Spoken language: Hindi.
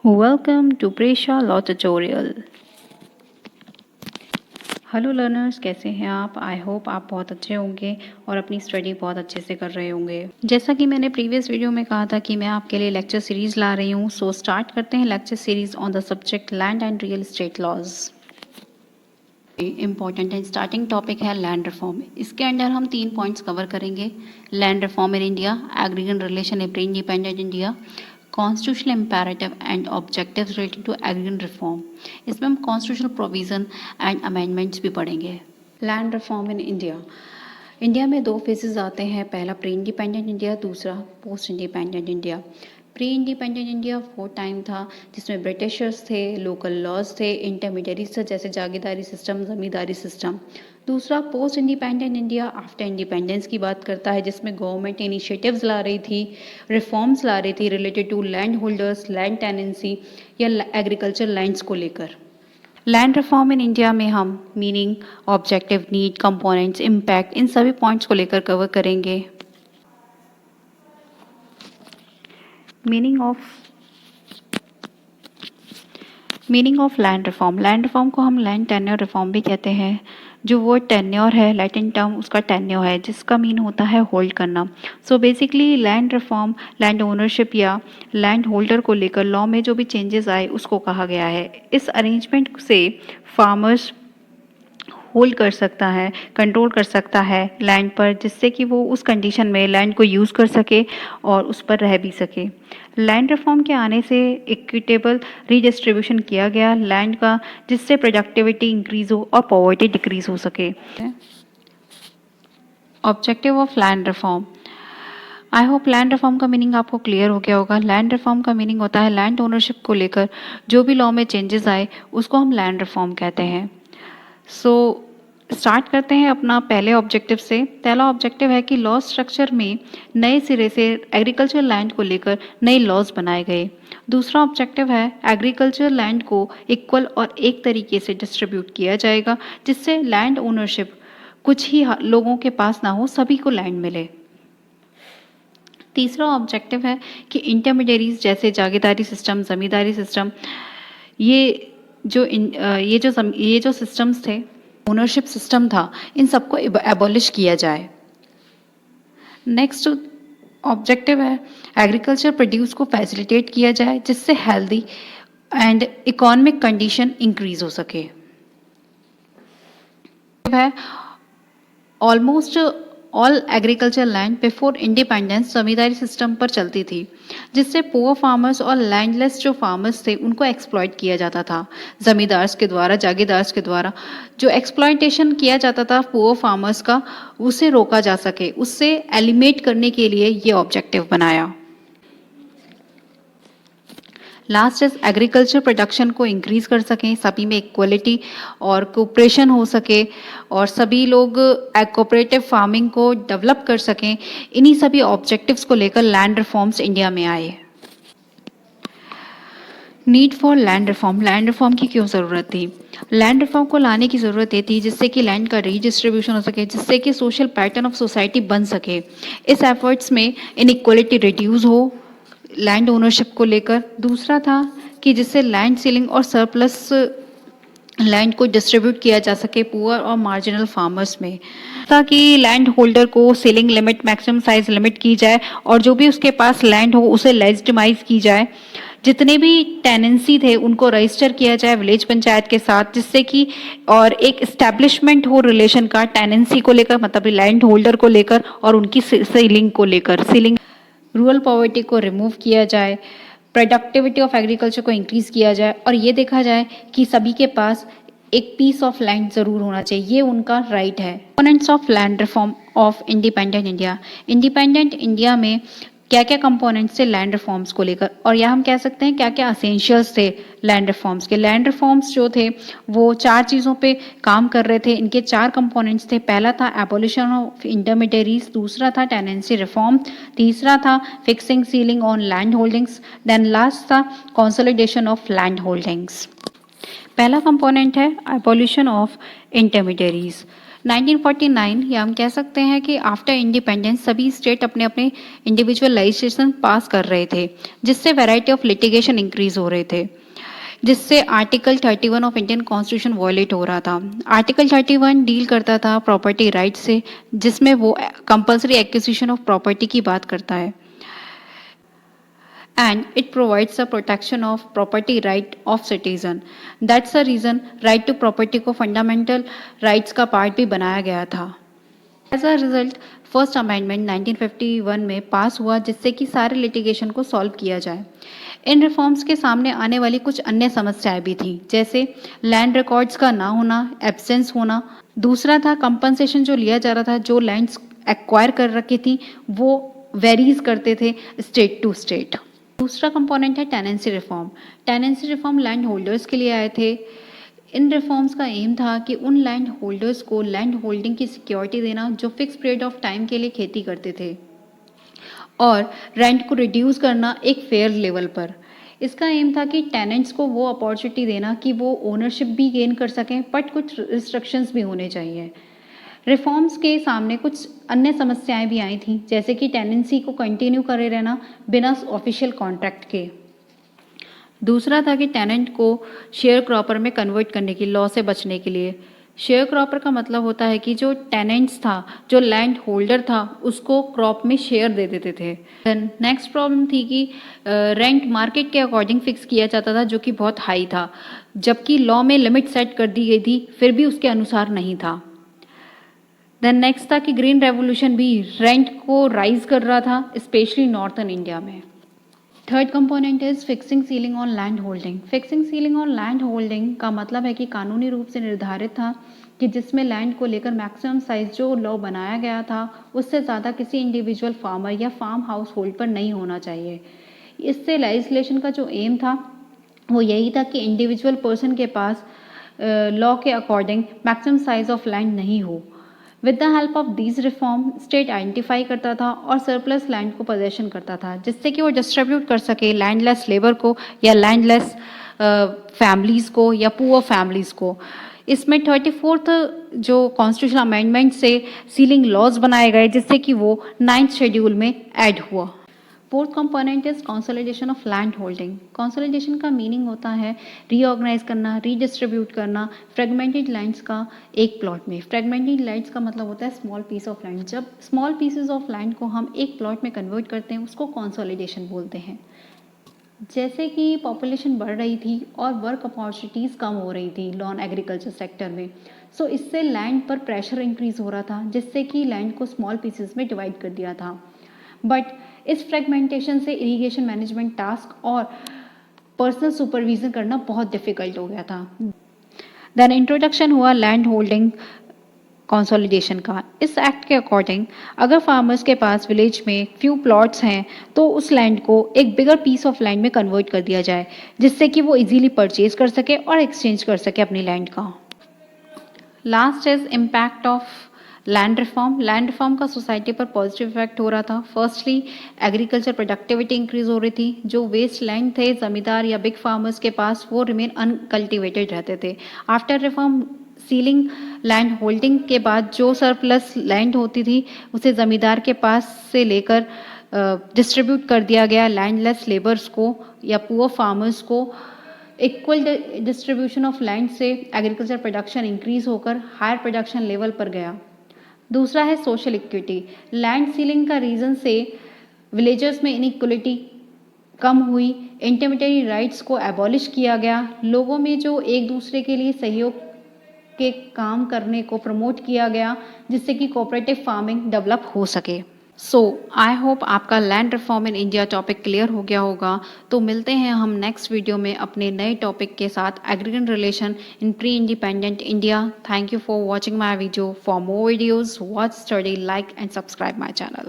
Welcome to Presha Law Tutorial. Hello learners, कैसे हैं आप? आई होप आप बहुत अच्छे होंगे और अपनी स्टडी बहुत अच्छे से कर रहे होंगे। जैसा कि मैंने प्रीवियस वीडियो में कहा था कि मैं आपके लिए लेक्चर सीरीज़ ला रही हूँ, सो स्टार्ट करते हैं lecture series on the subject land and real estate laws. Important है, स्टार्टिंग टॉपिक है लैंड रिफॉर्म। इसके अंडर हम 3 पॉइंट्स कवर करेंगे। Land reform in India, aggregate relation in pre independent India, constitutional imperative and objectives related to aggregate reform. इसमें हम कॉन्स्टिट्यूशनल प्रोविजन एंड अमेंडमेंट्स भी पढ़ेंगे। Land reform in India. India में 2 फेजेस आते हैं, पहला प्री इंडिपेंडेंट इंडिया, दूसरा post independent India. Pre independent India वो टाइम था जिसमें ब्रिटिशर्स थे, लोकल लॉज थे, इंटरमीडियरीज थे जैसे जागीरदारी सिस्टम, ज़मींदारी सिस्टम। दूसरा post independent India after independence की बात करता है, जिसमें गवर्नमेंट इनिशिएटिव्स ला रही थी, रिफॉर्म्स ला रही थी related to land holders, land tenancy या एग्रीकल्चर लैंड्स को लेकर। लैंड रिफॉर्म इन इंडिया में हम meaning, objective, need, components, impact, इन सभी पॉइंट्स को लेकर कवर करेंगे। Meaning of land reform. Land reform को हम लैंड टेन्योर रिफॉर्म भी कहते हैं। जो वर्ड टेन्योर है, लैटिन टर्म उसका टेन्योर है, जिसका मीन होता है होल्ड करना। So basically land reform land ownership या लैंड होल्डर को लेकर लॉ में जो भी चेंजेस आए उसको कहा गया है। इस अरेंजमेंट से फार्मर्स होल्ड कर सकता है, कंट्रोल कर सकता है लैंड पर, जिससे कि वो उस कंडीशन में लैंड को यूज़ कर सके और उस पर रह भी सके। लैंड रिफॉर्म के आने से इक्विटेबल रीडिस्ट्रीब्यूशन किया गया लैंड का, जिससे प्रोडक्टिविटी इंक्रीज हो और पॉवर्टी डिक्रीज हो सके। Objective of land reform. I hope land reform का मीनिंग आपको क्लियर हो गया होगा। लैंड रिफॉर्म का मीनिंग होता है लैंड ओनरशिप को लेकर जो भी लॉ में चेंजेस आए उसको हम लैंड रिफॉर्म कहते हैं। सो स्टार्ट करते हैं अपना पहले ऑब्जेक्टिव से। पहला ऑब्जेक्टिव है कि लॉ स्ट्रक्चर में नए सिरे से एग्रीकल्चर लैंड को लेकर नए लॉज बनाए गए। दूसरा ऑब्जेक्टिव है एग्रीकल्चर लैंड को इक्वल और एक तरीके से डिस्ट्रीब्यूट किया जाएगा, जिससे लैंड ओनरशिप कुछ ही लोगों के पास ना हो, सभी को लैंड मिले। तीसरा ऑब्जेक्टिव है कि इंटरमीडियरीज जैसे जागीरदारी सिस्टम, ज़मींदारी सिस्टम, ये जो सिस्टम्स थे, ओनरशिप सिस्टम था, इन सबको एबॉलिश किया जाए। नेक्स्ट ऑब्जेक्टिव है एग्रीकल्चर प्रोड्यूस को फैसिलिटेट किया जाए, जिससे healthy and economic condition increase हो सके। है almost all agriculture land before independence zamindari system पर चलती थी, जिससे पुअर फार्मर्स और लैंडलेस जो फार्मर्स थे उनको एक्सप्लॉइट किया जाता था जमींदार्स के द्वारा, जागीरदार्स के द्वारा। जो एक्सप्लॉइटेशन किया जाता था पुअर फार्मर्स का, उसे रोका जा सके, उससे एलिमिनेट करने के लिए ये ऑब्जेक्टिव बनाया। लास्ट इज एग्रीकल्चर प्रोडक्शन को इंक्रीज कर सकें, सभी में इक्वलिटी और कोऑपरेशन हो सके और सभी लोग कोऑपरेटिव फार्मिंग को डेवलप कर सकें। इन्हीं सभी ऑब्जेक्टिव्स को लेकर लैंड रिफॉर्म्स इंडिया में आए। Need for land reform. Land reform की क्यों ज़रूरत थी? लैंड रिफॉर्म को लाने की ज़रूरत ये थी जिससे कि लैंड का रीडिस्ट्रीब्यूशन हो सके, जिससे कि सोशल पैटर्न ऑफ सोसाइटी बन सके। इस एफर्ट्स में इनइक्वलिटी रिड्यूस हो लैंड ओनरशिप को लेकर। दूसरा था कि जिससे लैंड सीलिंग और सरप्लस लैंड को डिस्ट्रीब्यूट किया जा सके पुअर और मार्जिनल फार्मर्स में, ताकि लैंड होल्डर को ceiling limit, maximum size limit की जाए और जो भी उसके पास लैंड हो उसे लेजिटिमाइज की जाए। जितने भी टेनेंसी थे उनको रजिस्टर किया जाए विलेज पंचायत के साथ, जिससे कि और एक इस्टेब्लिशमेंट हो रिलेशन का टेनेंसी को लेकर, मतलब लैंड होल्डर को लेकर और उनकी सीलिंग को लेकर। सीलिंग रूरल पॉवर्टी को रिमूव किया जाए, प्रोडक्टिविटी ऑफ एग्रीकल्चर को इंक्रीज किया जाए और ये देखा जाए कि सभी के पास एक पीस ऑफ लैंड ज़रूर होना चाहिए, ये उनका राइट है। Components of land reform of independent India. Independent India में क्या क्या कंपोनेंट्स थे लैंड रिफॉर्म्स को लेकर, और या हम कह सकते हैं क्या क्या असेंशियल्स थे लैंड रिफॉर्म्स के। लैंड रिफॉर्म्स जो थे वो 4 चीज़ों पे काम कर रहे थे। इनके 4 कंपोनेंट्स थे। पहला था एबॉलिशन ऑफ इंटरमीडियरीज, दूसरा था टेनेंसी रिफॉर्म, तीसरा था fixing ceiling on land holdings, then last था कंसोलिडेशन ऑफ लैंड होल्डिंग्स। पहला कंपोनेंट है एबॉलिशन ऑफ इंटरमीडियरीज। 1949 या हम कह सकते हैं कि आफ्टर इंडिपेंडेंस सभी स्टेट अपने अपने इंडिविजुअल लेजिस्लेशन पास कर रहे थे, जिससे वैरायटी ऑफ लिटिगेशन इंक्रीज हो रहे थे, जिससे article 31 of Indian constitution violate हो रहा था। आर्टिकल 31 डील करता था प्रॉपर्टी राइट से, जिसमें वो कंपल्सरी एक्विजिशन ऑफ प्रॉपर्टी की बात करता है, and it provides the protection of property right of citizen. That's the reason right to property को fundamental rights का part भी बनाया गया था। As a result, first amendment 1951 में पास हुआ, जिससे कि सारे लिटिगेशन को सॉल्व किया जाए। इन रिफॉर्म्स के सामने आने वाली कुछ अन्य समस्याएं भी थी, जैसे लैंड रिकॉर्ड्स का ना होना, एब्सेंस होना। दूसरा था कंपनसेशन जो लिया जा रहा था, जो लैंड्स एक्वायर कर रखी थी वो वेरीज करते थे स्टेट टू स्टेट। दूसरा कंपोनेंट है tenancy reform. Tenancy reform land holders के लिए आए थे। इन रिफॉर्म्स का एम था कि उन लैंड होल्डर्स को लैंड होल्डिंग की सिक्योरिटी देना जो फिक्स पीरियड ऑफ टाइम के लिए खेती करते थे, और रेंट को रिड्यूस करना एक फेयर लेवल पर। इसका एम था कि टेनेंट्स को वो अपॉर्चुनिटी देना कि वो ओनरशिप भी गेन कर सकें, बट कुछ रिस्ट्रिक्शंस भी होने चाहिए। रिफॉर्म्स के सामने कुछ अन्य समस्याएं भी आई थी, जैसे कि टेनेंसी को कंटिन्यू करे रहना बिना ऑफिशियल कॉन्ट्रैक्ट के। दूसरा था कि टेनेंट को शेयर क्रॉपर में कन्वर्ट करने की, लॉ से बचने के लिए। शेयर क्रॉपर का मतलब होता है कि जो टेनेंट्स था, जो लैंड होल्डर था, उसको क्रॉप में शेयर दे देते थे। नेक्स्ट प्रॉब्लम थी कि रेंट मार्केट के अकॉर्डिंग फिक्स किया जाता था, जो कि बहुत हाई था, जबकि लॉ में लिमिट सेट कर दी गई थी, फिर भी उसके अनुसार नहीं था। देन नेक्स्ट था कि ग्रीन रेवोल्यूशन भी रेंट को राइज कर रहा था, स्पेशली नॉर्थन इंडिया में। Third component is fixing ceiling on land holding. Fixing ceiling on land holding का मतलब है कि कानूनी रूप से निर्धारित था कि जिसमें लैंड को लेकर मैक्सिमम साइज जो लॉ बनाया गया था, उससे ज़्यादा किसी इंडिविजुअल फार्मर या फार्म हाउस होल्ड पर नहीं होना चाहिए। इससे लेजिस्लेशन का जो एम था वो यही था कि इंडिविजुअल पर्सन के पास लॉ के according maximum size of land नहीं हो। With the help of these reform state identify करता था और सरप्लस लैंड को पोजेशन करता था, जिससे कि वो डिस्ट्रीब्यूट कर सके लैंडलेस लेबर को या लैंडलेस फैमिलीज़ को या पुअर फैमिलीज़ को। इसमें 34th जो कॉन्स्टिट्यूशन अमेंडमेंट से सीलिंग लॉज बनाए गए, जिससे कि वो 9th शेड्यूल में ऐड हुआ। Fourth component is consolidation of land holding. Consolidation का मीनिंग होता है रीऑर्गेनाइज करना, रीडिस्ट्रीब्यूट करना फ्रेगमेंटेड लैंड्स का एक प्लॉट में। फ्रेगमेंटेड लैंड्स का मतलब होता है स्मॉल पीस ऑफ लैंड। जब स्मॉल पीसेस ऑफ लैंड को हम एक प्लॉट में कन्वर्ट करते हैं, उसको कंसोलिडेशन बोलते हैं। जैसे कि पॉपुलेशन बढ़ रही थी और वर्क अपॉर्चुनिटीज़ कम हो रही थी नॉन एग्रीकल्चर सेक्टर में, सो इससे लैंड पर प्रेशर इंक्रीज हो रहा था, जिससे कि लैंड को स्मॉल पीसेस में डिवाइड कर दिया था। बट इस फ्रेगमेंटेशन से इरिगेशन मैनेजमेंट टास्क और पर्सनल सुपरविजन करना बहुत डिफिकल्ट हो गया था। देन इंट्रोडक्शन हुआ लैंड होल्डिंग कंसोलिडेशन का। इस एक्ट के अकॉर्डिंग अगर फार्मर्स के पास विलेज में फ्यू प्लॉट्स हैं, तो उस लैंड को एक बिगर पीस ऑफ लैंड में कन्वर्ट कर दिया जाए, जिससे कि वो इजीली परचेज कर सके और एक्सचेंज कर सके अपनी लैंड का। Last is impact of land reform. Land reform का सोसाइटी पर पॉजिटिव इफेक्ट हो रहा था। फर्स्टली एग्रीकल्चर प्रोडक्टिविटी इंक्रीज हो रही थी। जो वेस्ट लैंड थे जमींदार या बिग फार्मर्स के पास, वो रिमेन अनकल्टिवेटेड रहते थे। After reform ceiling land holding के बाद जो सरप्लस लैंड होती थी, उसे जमींदार के पास से लेकर डिस्ट्रीब्यूट कर दिया गया लैंडलेस लेबर्स को या पुअर फार्मर्स को। इक्वल डिस्ट्रीब्यूशन ऑफ लैंड से एग्रीकल्चर प्रोडक्शन इंक्रीज होकर हायर प्रोडक्शन लेवल पर गया। दूसरा है सोशल इक्विटी। लैंड सीलिंग का रीजन से विलेजर्स में इनइक्वलिटी कम हुई, इंटरमीडिएट राइट्स को एबॉलिश किया गया, लोगों में जो एक दूसरे के लिए सहयोग के काम करने को प्रमोट किया गया, जिससे कि कोऑपरेटिव फार्मिंग डेवलप हो सके। सो आई होप आपका land reform in India topic clear हो गया होगा। तो मिलते हैं हम नेक्स्ट वीडियो में अपने नए टॉपिक के साथ, aggregate relation in pre independent India. Thank you for watching my video. For more videos watch, study, like and subscribe my channel.